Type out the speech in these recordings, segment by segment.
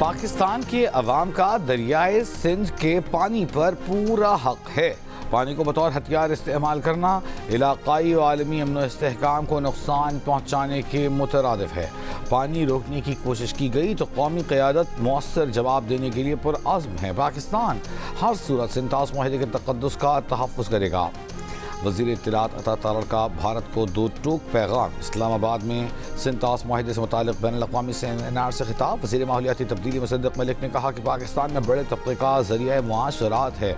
पाकिस्तान के अवाम का दरियाए सिंध के पानी पर पूरा हक है। पानी को बतौर हथियार इस्तेमाल करना इलाकाई और आलमी अमन व इस्तेहकाम को नुकसान पहुँचाने के मुतरादिफ है। पानी रोकने की कोशिश की गई तो कौमी क़यादत मौसर जवाब देने के लिए पुरअज़्म है। पाकिस्तान हर सूरत से इंतास मुआहदे के तक़द्दुस का तहफ़्फ़ुज़ करेगा। वज़ीर इत्तलात अता तारड़ का भारत को दो टूक पैगाम। इस्लामाबाद में सिंतास मुआहदे से मुतालिक बैनुल-अक़वामी सेमिनार से खिताब। वज़ीर माहौलियाती तब्दीली मुसद्दिक़ मलिक ने कहा कि पाकिस्तान में बड़े तबके का ज़रिया मुआशरात है।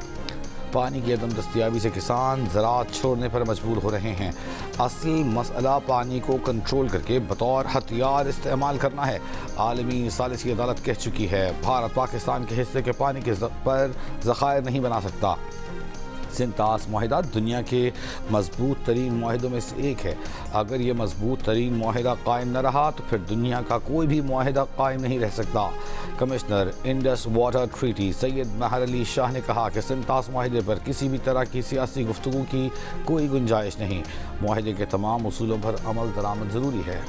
पानी की अदम दस्तियाबी से किसान ज़राअत छोड़ने पर मजबूर हो रहे हैं। असल मसला पानी को कंट्रोल करके बतौर हथियार इस्तेमाल करना है। आलमी सालिसी अदालत कह चुकी है भारत पाकिस्तान के हिस्से के पानी के पर ज़खायर नहीं बना सकता। सिंतास मुआहदा दुनिया के मजबूत तरीन मुआहदों में से एक है। अगर ये मजबूत तरीन मुआहदा कायम न रहा तो फिर दुनिया का कोई भी मुआहदा कायम नहीं रह सकता। Commissioner Indus water treaty Syed Mehar Ali Shah ने कहा कि सिंतास मुआहदे पर किसी भी तरह की सियासी गुफ्तगू की कोई गुंजाइश नहीं। मुआहदे के तमाम उसूलों पर अमल दरामद ज़रूरी है।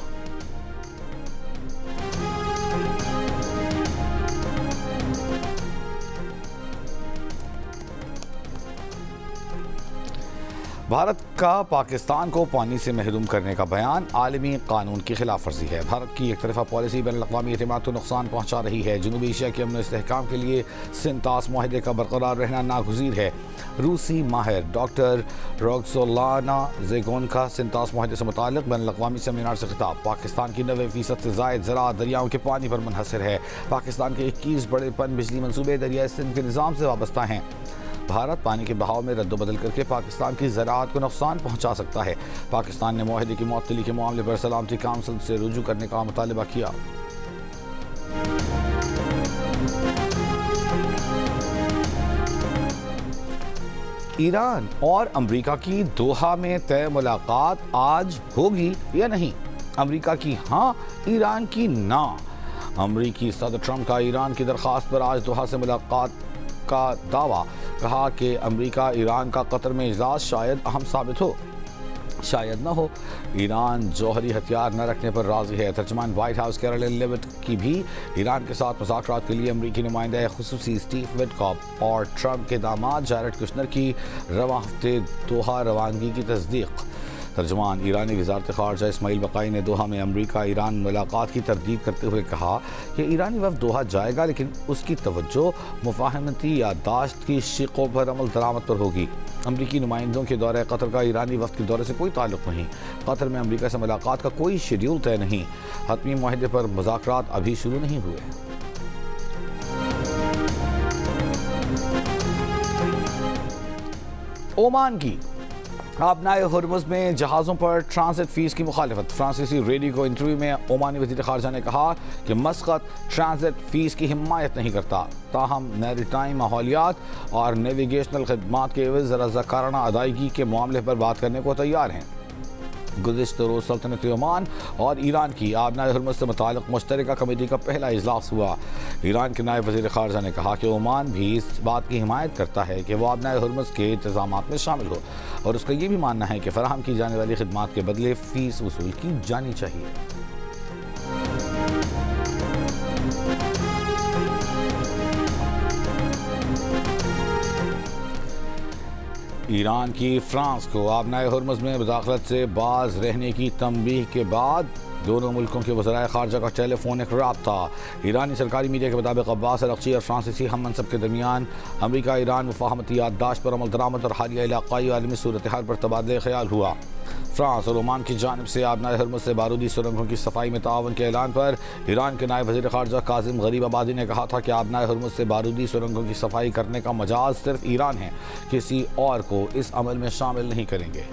भारत का पाकिस्तान को पानी से महरूम करने का बयान आलमी कानून की खिलाफ वर्जी है। भारत की एक तरफा पॉलिसी बैनुल-अक़वामी एतमाद को नुकसान पहुँचा रही है। जनूबी एशिया के अमन इस्तेहकाम के लिए सिंतास मुआहदे का बरकरार रहना नागुज़ीर है। रूसी माहिर डॉक्टर रोक्सोलाना ज़ेगोन्का सिंतास मुआहदे से मुतालिक बैनुल-अक़वामी सेमिनार से खिताब। पाकिस्तान की 90% से ज़ायद ज़राअत दरियाओं के पानी पर मुनहसर है। पाकिस्तान के 21 बड़े पन बिजली मनसूबे दरियाए सिंध के निज़ाम से वाबस्ता हैं। भारत पानी के बहाव में रद्दबदल करके पाकिस्तान की ज़राअत को नुकसान पहुँचा सकता है। पाकिस्तान ने मुआहदे की मुअत्तली के मामले पर सलामती काउंसिल से रुजू करने का मुतालबा किया। ईरान और अमरीका की दोहा में तय मुलाकात आज होगी या नहीं? अमरीका की हाँ, ईरान की ना। अमरीकी सदर ट्रंप का ईरान की दरख्वास्त पर आज दोहा से मुलाकात का दावा। कहा कि अमरीका ईरान का कतर में इजलास शायद अहम साबित हो, शायद न हो। ईरान जौहरी हथियार न रखने पर राजी है। तर्जुमान वाइट हाउस कैरोलिन लेविट की भी ईरान के साथ मुज़ाकरात के लिए अमरीकी नुमाइंदा खुसूसी स्टीव विटकॉफ और ट्रंप के दामाद जैरेड कुशनर की रवां हफ्ते दोहा रवानगी की तस्दीक। तर्जुमान ईरानी वज़ारत ख़ारजा इस्माइल बक़ाई ने दोहा में अमरीका ईरान मुलाकात की तरदीद करते हुए कहा कि ईरानी वफ़द दोहा जाएगा लेकिन उसकी तवज्जो मुफ़ाहमती याददाश्त की शिक़ों पर अमल दरामद पर होगी। अमरीकी नुमाइंदों के दौरे कतर का ईरानी वफ़द के दौरे से कोई ताल्लुक़ नहीं। कतर में अमरीका से मुलाकात का कोई शेड्यूल तय नहीं। हतमी मुआहदे पर मुज़ाकरात अभी शुरू नहीं हुए। ओमान की आबनाए हुर्मुज़ में जहाज़ों पर ट्रांसिट फ़ीस की मुखालिफत। फ्रांसीसी रेडियो को इंटरव्यू में ओमानी वज़ीर ख़ारजा ने कहा कि मस्कत ट्रांसिट फ़ीस की हिमायत नहीं करता, ताहम मैरीटाइम माहौलियात और नेविगेशनल खदमात के एवज़ रज़ाकाराना अदायगी के मामले पर बात करने को तैयार हैं। गुज़िश्ता रोज़ सल्तनत ओमान और ईरान की आबनाए हुर्मुज़ से मुताल्लिक़ मुश्तरका कमेटी का पहला इजलास हुआ। ईरान के नायब वज़ीर ख़ारजा ने कहा कि ओमान भी इस बात की हिमायत करता है कि वह आबनाए हुर्मुज़ के इंतज़ामात में शामिल हो और उसका ये भी मानना है कि फ़राहम की जाने वाली खिदमात के बदले फ़ीस वसूल की जानी चाहिए। ईरान की फ्रांस को आबनाए हुर्मुज़ में मुदाखलत से बाज रहने की तंबीह के बाद दोनों मुल्कों के वज़राए ख़ारजा का टेलीफोनिक राब्ता। ईरानी सरकारी मीडिया के मुताबिक अब्बास अरग़ची और फ्रांसीसी हम मनसब के दरमियान अमरीका ईरान मुफ़ाहमती याददाश्त पर अमल दरामद और हालिया इलाक़ाई आलमी सूरत हाल पर तबादले ख़याल हुआ। फ्रांस और ओमान की जानिब से आबनाए हुर्मुज़ से बारूदी सुरंगों की सफाई में तावन के ऐलान पर ईरान के नायब वज़ीर ख़ारजा काज़िम गरीबाबादी ने कहा था कि आबनाए हुर्मुज़ से बारूदी सुरंगों की सफाई करने का मजाज सिर्फ ईरान है, किसी और को इस अमल में शामिल नहीं करेंगे।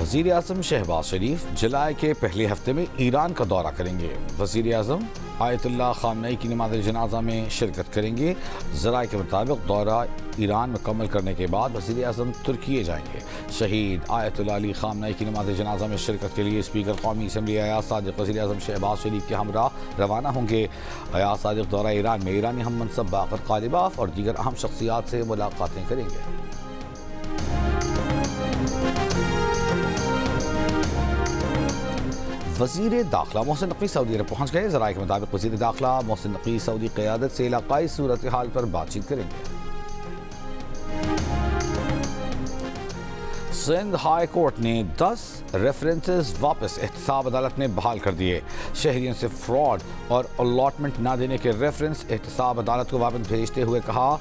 वज़ीर आज़म शहबाज शरीफ जुलाई के पहले हफ्ते में ईरान का दौरा करेंगे। वज़ीर आज़म आयतुल्लाह ख़ामनई की नमाज़ जनाजा में शिरकत करेंगे। ज़राए के मुताबिक दौरा ईरान मुकम्मल करने के बाद वज़ीर आज़म तुर्की जाएंगे। शहीद आयतुल्लाह अली ख़ामनई की नमाज़ जनाजा में शिरकत के लिए स्पीकर कौमी असम्बली अयाज सादिक वज़ीर आज़म शहबाज शरीफ के हमरा रवाना होंगे। अयाज सादिक दौरा ईरान में ईरानी हम मनसब बाक़र ग़ालिबाफ और दीगर अहम शख्सियात से मुलाकातें करेंगे। वज़ीर दाखिला मोहसिन नकवी सऊदी अरब पहुँच गए। ज़राए के मुताबिक वज़ीर दाखिला मोहसिन नकवी सऊदी क़यादत से इलाक़ाई सूरत हाल पर बातचीत करेंगे। सिंध हाई कोर्ट ने 10 रेफरेंसेस वापस एहतसाब अदालत में बहाल कर दिए। शहरियों से फ्रॉड और अलॉटमेंट न देने के रेफरेंस एहतसाब अदालत को वापस भेजते हुए कहा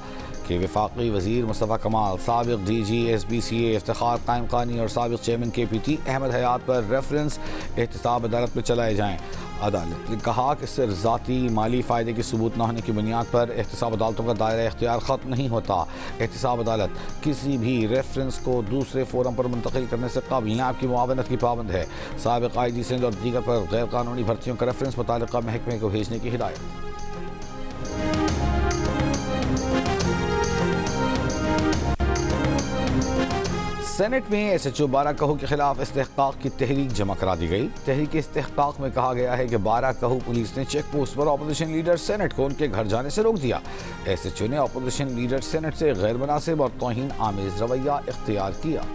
कि वफाकी वज़ीर मुस्तफ़ा कमाल, साबिक़ DG SBCA इफ्तिखार कायम खानी और साबिक़ चेयरमैन KPT अहमद हयात पर रेफरेंस एहतसाब अदालत में चलाए जाएँ। अदालत ने कहा कि सिर्फ ज़ाती माली फ़ायदे की सबूत न होने की बुनियाद पर एहतसाब अदालतों का दायरा इख्तियार ख़त्म नहीं होता। एहतसाब अदालत किसी भी रेफरेंस को दूसरे फोरम पर मुंतकिल करने से कबल नायब की मुआवनत की पाबंद है। साबिक़ IG सिंध और दीगर पर गैर कानूनी भर्तियों का रेफरेंस मुताल्लिक़ा महकमे को भेजने की हिदायत। सेनेट में SHO बारा कहू के खिलाफ इस्तेहकाक की तहरीक जमा करा दी गई। तहरीक इस्तेहकाक में कहा गया है कि बारा कहू पुलिस ने चेक पोस्ट पर अपोजिशन लीडर सेनेट को उनके घर जाने से रोक दिया। SHO ने अपोजिशन लीडर सेनेट से गैर मुनासिब और तौहीन आमेज रवैया इख्तियार किया।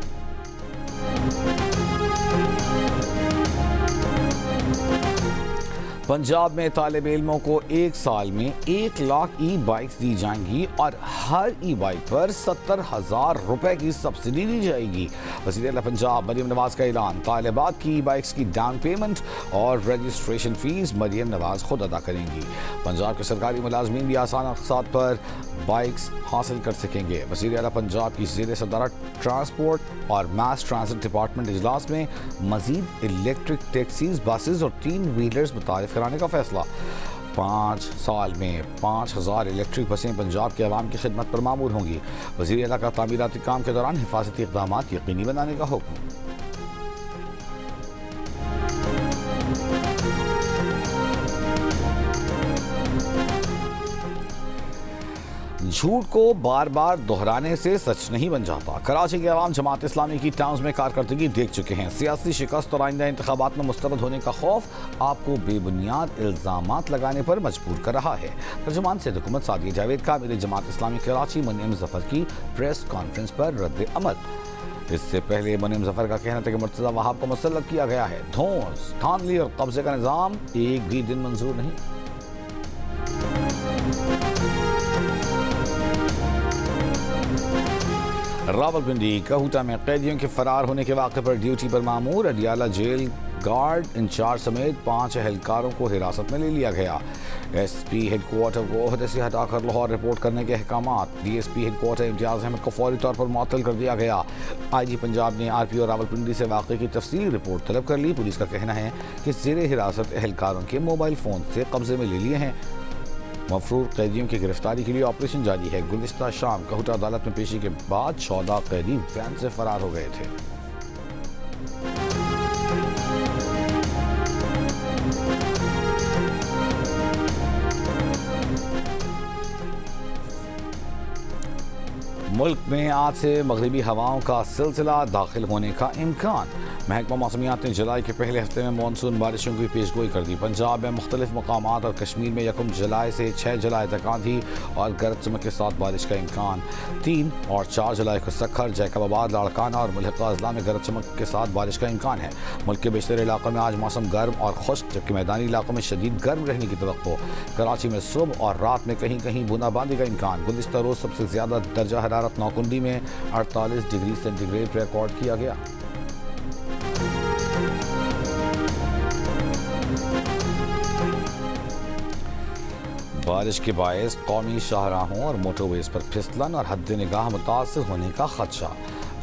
पंजाब में तालिब इल्मों को 1 साल में 1 लाख ई-बाइक्स दी जाएंगी और हर ई-बाइक पर 70,000 रुपए की सब्सिडी दी जाएगी। वज़ीर आला पंजाब मरियम नवाज का ऐलान। तालिबात की ई-बाइक्स की डाउन पेमेंट और रजिस्ट्रेशन फीस मरियम नवाज खुद अदा करेंगी। पंजाब के सरकारी मुलाजमीन भी आसान अक़सात पर बाइक्स हासिल कर सकेंगे। वज़ीर आला पंजाब की ज़ेर सदारत ट्रांसपोर्ट और मास ट्रांसिट डिपार्टमेंट इजलास में मज़ीद इलेक्ट्रिक टैक्सीज, बसेज और 3 व्हीलर्स मुतारिफ कराने का फैसला। 5 साल में 5000 इलेक्ट्रिक बसें पंजाब के अवाम की खिदमत पर मामूर होंगी। वज़ीर आला का तामीराती काम के दौरान हिफाजती इक़दाम यकीनी बनाने का हुक्म। झूठ को बार बार दोहराने से सच नहीं बन जाता। कराची के अवाम जमात इस्लामी की टाउन्स में कारकर्दगी देख चुके हैं। सियासी शिकस्त और आइंदा इंतखाबात में मुस्तरद होने का खौफ आपको बेबुनियाद इल्ज़ामात लगाने पर मजबूर कर रहा है। तर्जुमान सैयद हुकूमत सादिया जावेद का मेरे जमात इस्लामी कराची मुनीम ज़फ़र की प्रेस कॉन्फ्रेंस पर रद्द अमल। इससे पहले मुनीम ज़फ़र का कहना था कि मुर्तज़ा वहाब को मुसल्लत किया गया है। धौंस, धांधली और कब्जे का निज़ाम एक भी दिन मंजूर नहीं। रावलपिंडी कहूटा में कैदियों के फरार होने के वाक़े पर ड्यूटी पर मामूर अडियाला जेल गार्ड इंचार्ज समेत 5 एहलकारों को हिरासत में ले लिया गया। SP हेडक्वार्टर को ओहदे से हटाकर लाहौर रिपोर्ट करने के अहकामात। DSP हेडक्वार्टर इम्तियाज़ अहमद को फौरी तौर पर मुअत्तल कर दिया गया। IG पंजाब ने RPO रावलपिंडी से वाक़े की तफसीली रिपोर्ट तलब कर ली। पुलिस का कहना है कि ज़ेरे हिरासत एहलकारों के मोबाइल फ़ोन से कब्जे में ले लिए हैं। मफरूर कैदियों की गिरफ्तारी के लिए ऑपरेशन जारी है। गुज़िश्ता शाम कहूटा अदालत में पेशी के बाद 14 कैदी वैन से फरार हो गए थे। मुल्क में आज से मगरिबी हवाओं का सिलसिला दाखिल होने का इम्कान। महकमा मौसमियात ने जुलाई के पहले हफ्ते में मानसून बारिशों की पेशगोई कर दी। पंजाब में मुख्तलिफ मकामात और कश्मीर में 1 जुलाई से 6 जुलाई तक आंधी और गरज चमक के साथ बारिश का इम्कान। 3 और 4 जुलाई को सखर, जैकबाबाद, लाड़काना और मुल्हिका अजला में गरज चमक के साथ बारिश का इम्कान है। मुल्क के बेशतर इलाकों में आज मौसम गर्म और खुश्क, जबकि मैदानी इलाकों में शदीद गर्म रहने की तवक्को। कराची में सुबह और रात में कहीं कहीं बूंदाबांदी का इम्कान। गुज़िश्ता रोज़ सबसे ज़्यादा दर्जा हरारत नौकुंडी में 48 डिग्री सेंटीग्रेड रिकॉर्ड किया गया। बारिश के बायस कौमी शाहराहों और मोटरवेज पर फिसलन और हद निगाह मुतासर होने का खदशा।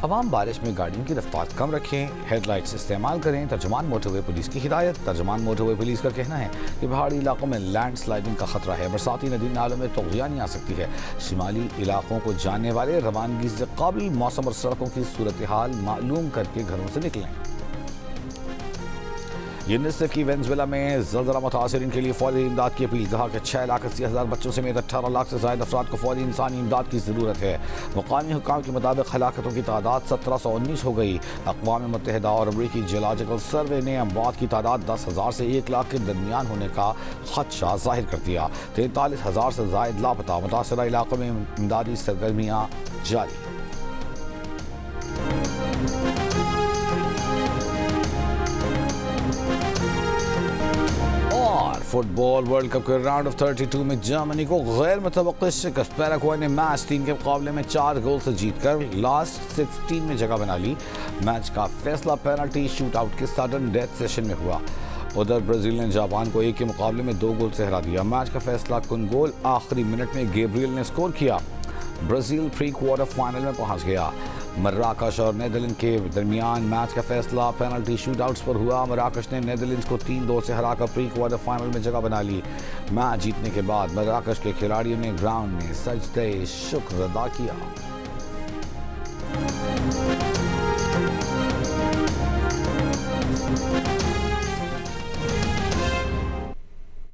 अवाम बारिश में गाड़ियों की रफ्तार कम रखें, हेडलाइट्स इस्तेमाल करें। तर्जुमान मोटरवे पुलिस की हिदायत। तर्जुमान मोटरवे पुलिस का कहना है कि पहाड़ी इलाकों में लैंड स्लाइडिंग का खतरा है। बरसाती नदी नालों में तौगियानी आ सकती है। शिमाली इलाकों को जाने वाले रवानगी से काबिल मौसम और सड़कों की सूरत हाल मालूम करके घरों से निकलें। यूनिसेफ की वेनेजुएला में ज़लज़ला मुतासरीन के लिए फौरी इमदाद की अपील। कहा कि 6,80,000 बच्चों समेत 18 लाख से ज़ायद अफराद को फौरी इंसानी इमदाद की ज़रूरत है। मुकामी हुक्काम के मुताबिक हलाकतों की तादाद 1719 हो गई। अक़वाम मुत्तहिदा और अमरीकी जियोलॉजिकल सर्वे ने अमवात की तादाद 10,000 से 1 लाख के दरमियान होने का खदशा जाहिर कर दिया। 43,000 से ज़ायद लापता। मुतासरा इलाकों में इमदादी सरगर्मियाँ जारी। फुटबॉल वर्ल्ड कप के राउंड ऑफ 32 में जर्मनी को गैर मुतवक्किल शिकस्त। पैराग्वे ने मैच 3 के मुकाबले में 4 गोल से जीतकर लास्ट 16 में जगह बना ली। मैच का फैसला पेनल्टी शूट आउट के सडन डेथ सेशन में हुआ। उधर ब्राजील ने जापान को 1 के मुकाबले में 2 गोल से हरा दिया। मैच का फैसला कुन गोल आखिरी मिनट में गैब्रियल ने स्कोर किया। ब्राजील प्री क्वार्टर फाइनल में पहुंच गया। मराकश और नेदरलैंड के दरमियान मैच का फैसला पेनल्टी शूटआउट्स पर हुआ। मराकश ने नेदरलैंड्स को 3-2 से हराकर प्री क्वार्टर फाइनल में जगह बना ली। मैच जीतने के बाद मराकश के खिलाड़ियों ने ग्राउंड में सजदे शुक्र अदा किया।